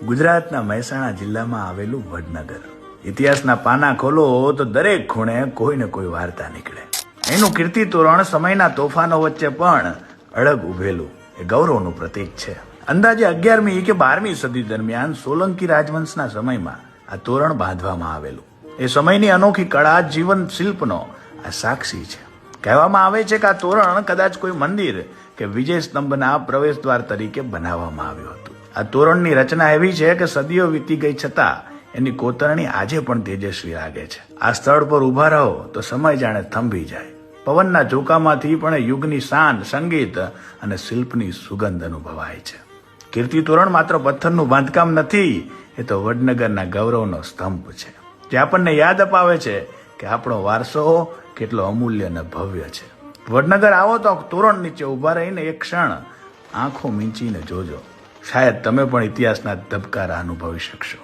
ગુજરાતના મહેસાણા જિલ્લામાં આવેલું વડનગર. ઇતિહાસના પાના ખોલો તો દરેક ખૂણે કોઈ ને કોઈ વાર્તા નીકળે. એનું કીર્તિ તોરણ સમયના તોફાનો વચ્ચે પણ અડગ ઉભેલું એ ગૌરવનું પ્રતીક છે. અંદાજે 11મી કે 12મી સદી દરમિયાન સોલંકી રાજવંશના સમયમાં આ તોરણ બાંધવામાં આવેલું. એ સમયની અનોખી કળા જીવન શિલ્પનો આ સાક્ષી છે. કહેવામાં આવે છે કે આ તોરણ કદાચ કોઈ મંદિર કે વિજય સ્તંભના પ્રવેશદ્વાર તરીકે બનાવવામાં આવ્યું હતું. આ તોરણની રચના એવી છે કે સદીઓ વીતી ગઈ છતાં એની કોતરણી આજે પણ તેજસ્વી લાગે છે. આ સ્થળ પર ઉભા રહો તો સમય જાણે થંભી જાય. પવનના ઝોકામાંથી પણ યુગની શાન, સંગીત અને શિલ્પની સુગંધ અનુભવાય છે. કીર્તિ તોરણ માત્ર પથ્થરનું બાંધકામ નથી, એ તો વડનગરના ગૌરવનો સ્તંભ છે, જે આપણને યાદ અપાવે છે કે આપણો વારસો કેટલો અમૂલ્ય અને ભવ્ય છે. વડનગર આવો તો તોરણ નીચે ઉભા રહીને એક ક્ષણ આંખો મીંચીને જોજો. શાયદ તમે પણ ઇતિહાસના ધબકારા અનુભવી શકશો.